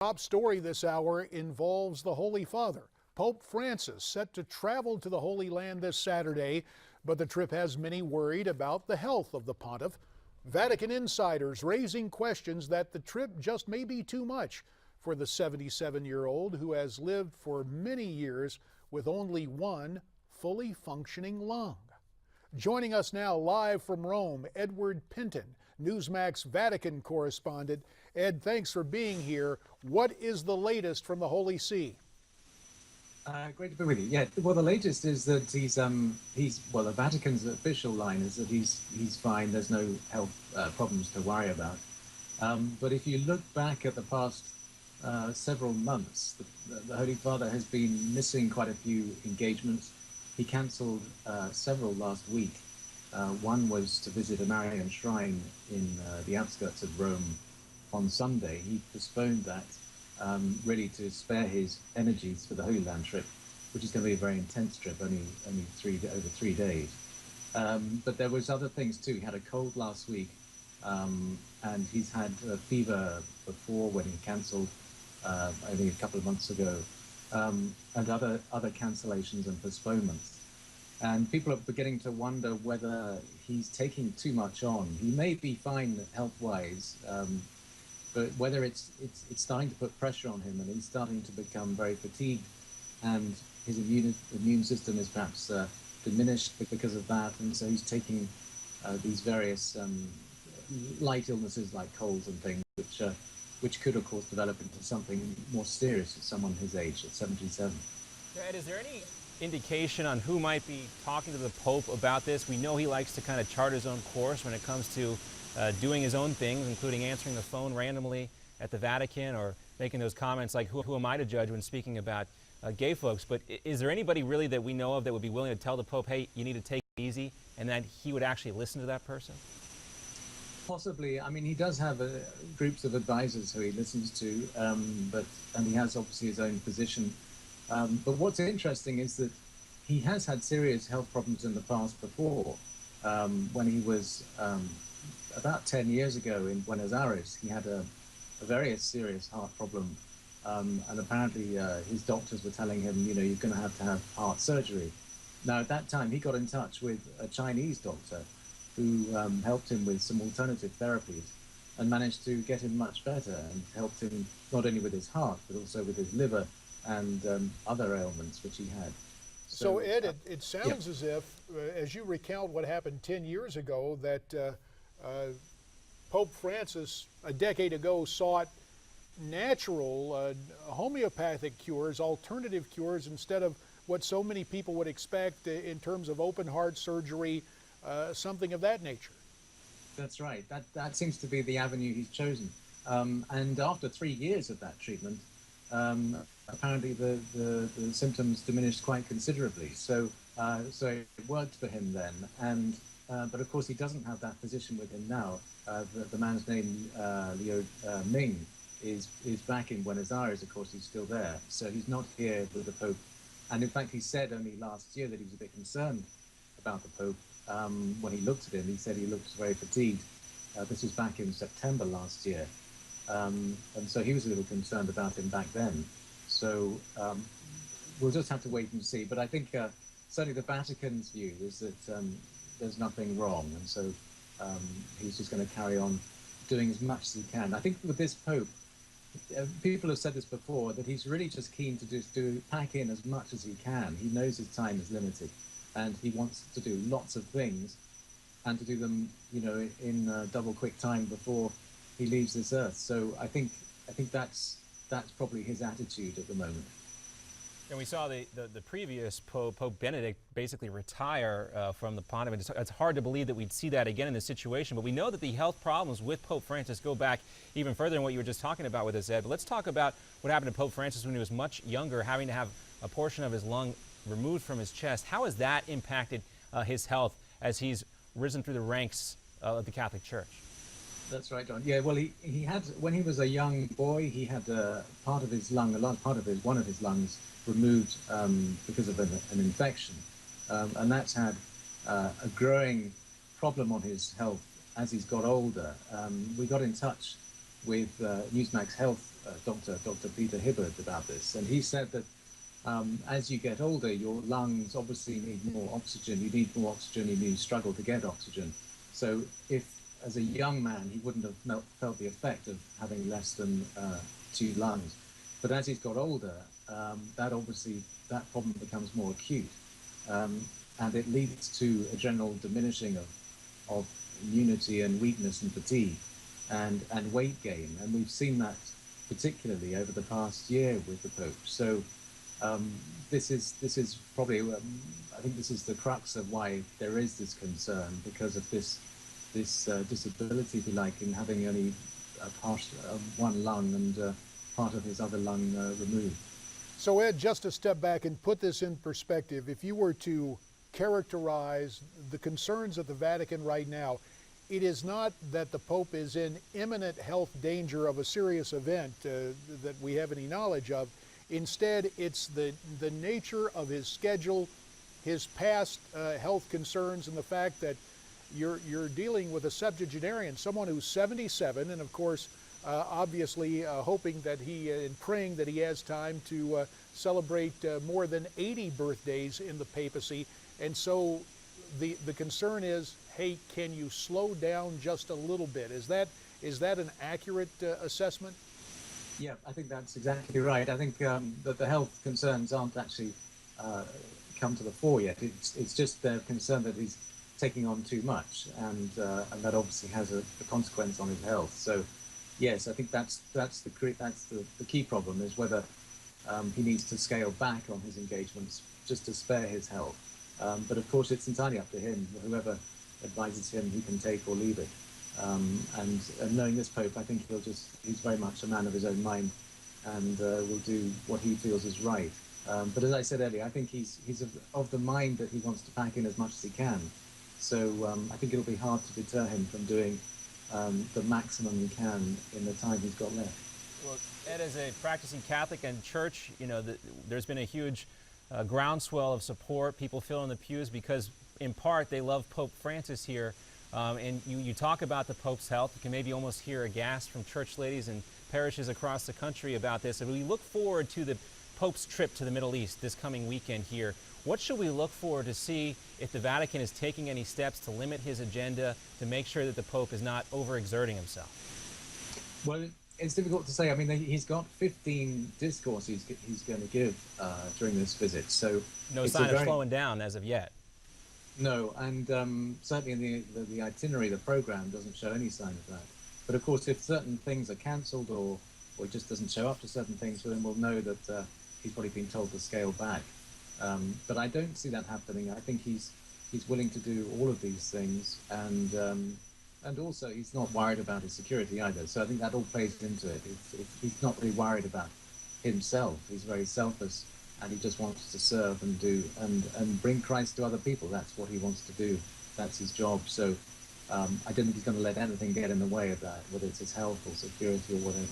Top story this hour involves the Holy Father. Pope Francis set to travel to the Holy Land this Saturday, but the trip has many worried about the health of the pontiff. Vatican insiders raising questions that the trip just may be too much for the 77-year-old who has lived for many years with only one fully functioning lung. Joining us now live from Rome, Edward Pentin, Newsmax Vatican correspondent. Ed, thanks for being here. What is the latest from the Holy See? Great to be with you. Yeah, well, the latest is that well, the Vatican's official line is that he's fine. There's no health problems to worry about. But if you look back at the past several months, the Holy Father has been missing quite a few engagements. He cancelled several last week. One was to visit a Marian shrine in the outskirts of Rome on Sunday. He postponed that really to spare his energies for the Holy Land trip, which is going to be a very intense trip, only over 3 days. But there was other things too. He had a cold last week, and he's had a fever before when he cancelled, I think a couple of months ago, and other cancellations and postponements. And people are beginning to wonder whether he's taking too much on. He may be fine health-wise, but whether it's starting to put pressure on him, and he's starting to become very fatigued, and his immune system is perhaps diminished because of that, and so he's taking these various light illnesses like colds and things, which could, of course, develop into something more serious at someone his age, at 77. Ed, is there any indication on who might be talking to the Pope about this? We know he likes to kind of chart his own course when it comes to doing his own things, including answering the phone randomly at the Vatican or making those comments like, who am I to judge when speaking about gay folks? But is there anybody really that we know of that would be willing to tell the Pope, hey, you need to take it easy, and that he would actually listen to that person? Possibly. I mean, he does have groups of advisors who he listens to, and he has obviously his own position. But what's interesting is that he has had serious health problems in the past before. When he was about 10 years ago in Buenos Aires, he had a very serious heart problem. And apparently his doctors were telling him, you know, you're going to have heart surgery. Now, at that time, he got in touch with a Chinese doctor who helped him with some alternative therapies and managed to get him much better, and helped him not only with his heart, but also with his liver and other ailments which he had. So Ed, it sounds as if, as you recount what happened 10 years ago, that Pope Francis, a decade ago, sought natural, homeopathic cures, alternative cures, instead of what so many people would expect in terms of open heart surgery, something of that nature. That's right. That seems to be the avenue he's chosen. And after 3 years of that treatment, apparently the symptoms diminished quite considerably. So it worked for him then. And but of course he doesn't have that physician with him now. The man's name, Liu Ming, is back in Buenos Aires. Of course, he's still there. So he's not here with the Pope. And in fact, he said only last year that he was a bit concerned about the Pope. When he looked at him, he said he looked very fatigued. This was back in September last year. And so he was a little concerned about him back then. So we'll just have to wait and see. But I think certainly the Vatican's view is that there's nothing wrong. And so he's just going to carry on doing as much as he can. I think with this Pope, people have said this before, that he's really just keen to pack in as much as he can. He knows his time is limited, and he wants to do lots of things and to do them, you know, in double quick time before he leaves this earth. So I think that's probably his attitude at the moment. And we saw the previous Pope, Pope Benedict, basically retire from the pontiffate. It's hard to believe that we'd see that again in this situation, but we know that the health problems with Pope Francis go back even further than what you were just talking about with us, Ed. But let's talk about what happened to Pope Francis when he was much younger, having to have a portion of his lung removed from his chest. How has that impacted his health as he's risen through the ranks of the Catholic Church? That's right, John. Yeah, well, he had, when he was a young boy, he had part of his lung, one of his lungs removed because of an infection, and that's had a growing problem on his health as he's got older. We got in touch with Newsmax Health Dr. Peter Hibbard about this, and he said that as you get older, your lungs obviously need more oxygen. You need more oxygen, you struggle to get oxygen. So if, as a young man, he wouldn't have felt the effect of having less than two lungs. But as he's got older, that problem becomes more acute. And it leads to a general diminishing of immunity and weakness and fatigue and weight gain. And we've seen that particularly over the past year with the Pope. So this is probably, I think this is the crux of why there is this concern, because of this disability, if you like, in having only one lung and part of his other lung removed. So Ed, just to step back and put this in perspective, if you were to characterize the concerns at the Vatican right now, it is not that the Pope is in imminent health danger of a serious event that we have any knowledge of. Instead, it's the nature of his schedule, his past health concerns, and the fact that you're dealing with a septuagenarian, someone who's 77, and of course, obviously hoping that and praying that he has time to celebrate more than 80 birthdays in the papacy. And so the concern is, hey, can you slow down just a little bit? Is that an accurate assessment? Yeah, I think that's exactly right. I think that the health concerns aren't actually come to the fore yet. It's just the concern that he's taking on too much, and that obviously has a consequence on his health. So, yes, I think that's the key problem, is whether he needs to scale back on his engagements just to spare his health. But of course, it's entirely up to him. Whoever advises him, he can take or leave it. And knowing this Pope, I think he's very much a man of his own mind, and will do what he feels is right. But as I said earlier, I think he's of the mind that he wants to pack in as much as he can. So I think it'll be hard to deter him from doing the maximum he can in the time he's got left. Well, Ed, as a practicing Catholic and church, there's been a huge groundswell of support, people filling the pews because, in part, they love Pope Francis here. And you talk about the Pope's health. You can maybe almost hear a gasp from church ladies and parishes across the country about this. And we look forward to the Pope's trip to the Middle East this coming weekend here. What should we look for to see if the Vatican is taking any steps to limit his agenda, to make sure that the Pope is not overexerting himself? Well, it's difficult to say. I mean, he's got 15 discourses he's going to give during this visit. So no sign of slowing down as of yet. No, and certainly in the itinerary, the program doesn't show any sign of that. But of course, if certain things are cancelled or he just doesn't show up to certain things, well, then we'll know that he's probably been told to scale back. But I don't see that happening. I think he's willing to do all of these things, and also he's not worried about his security either. So I think that all plays into it. He's not really worried about himself. He's very selfless, and he just wants to serve and do and bring Christ to other people. That's what he wants to do. That's his job. So I don't think he's going to let anything get in the way of that, whether it's his health or security or whatever.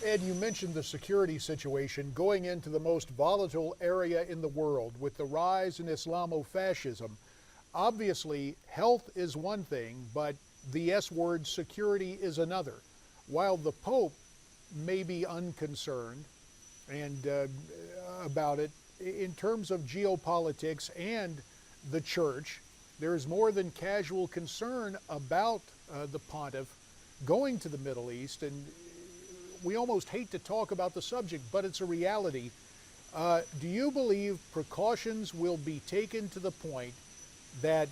Ed, you mentioned the security situation going into the most volatile area in the world with the rise in Islamofascism. Obviously, health is one thing, but the S word, security, is another. While the Pope may be unconcerned and about it, in terms of geopolitics and the church, there is more than casual concern about the pontiff going to the Middle East, and we almost hate to talk about the subject, but it's a reality. Do you believe precautions will be taken to the point that,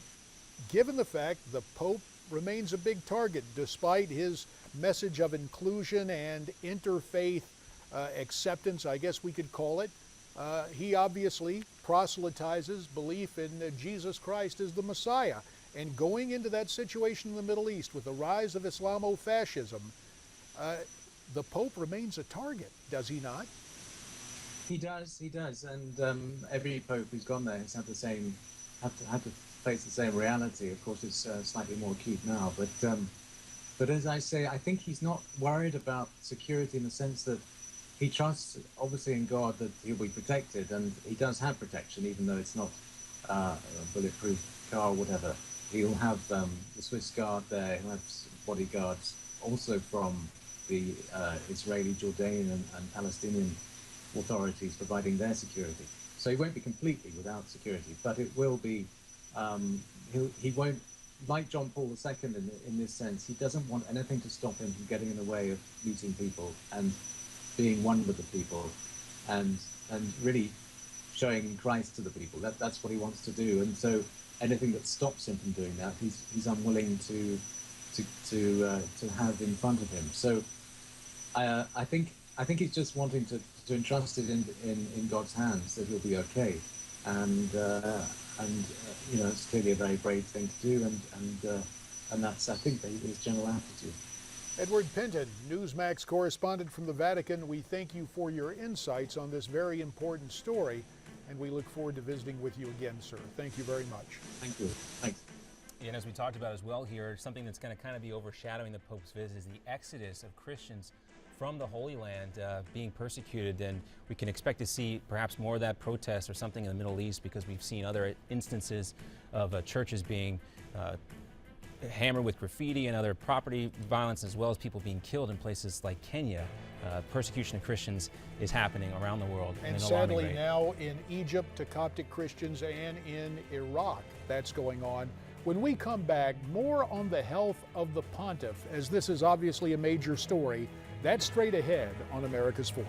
given the fact the Pope remains a big target despite his message of inclusion and interfaith acceptance, I guess we could call it, he obviously proselytizes belief in Jesus Christ as the Messiah. And going into that situation in the Middle East with the rise of Islamofascism, the Pope remains a target, does he not? He does, and every Pope who's gone there has had the same, had to face the same reality. Of course, it's slightly more acute now, but as I say, I think he's not worried about security in the sense that he trusts, obviously, in God that he'll be protected, and he does have protection, even though it's not a bulletproof car or whatever. He'll have the Swiss Guard there. He'll have bodyguards also from the Israeli, Jordanian, and Palestinian authorities providing their security. So he won't be completely without security, but it will be. He won't, like John Paul II in this sense. He doesn't want anything to stop him from getting in the way of meeting people and being one with the people, and really showing Christ to the people. That's what he wants to do. And so anything that stops him from doing that, he's unwilling to have in front of him. So I think he's just wanting to entrust it in God's hands, that he'll be okay. And it's clearly a very brave thing to do, and that's, I think, his general attitude. Edward Pentin, Newsmax correspondent from the Vatican, we thank you for your insights on this very important story, and we look forward to visiting with you again, sir. Thank you very much. Thank you. Thanks. And as we talked about as well here, something that's going to kind of be overshadowing the Pope's visit is the exodus of Christians from the Holy Land being persecuted. And we can expect to see perhaps more of that protest or something in the Middle East, because we've seen other instances of churches being hammered with graffiti and other property violence, as well as people being killed in places like Kenya. Persecution of Christians is happening around the world. And sadly now in Egypt to Coptic Christians, and in Iraq that's going on. When we come back, more on the health of the pontiff, as this is obviously a major story. That's straight ahead on America's Forum.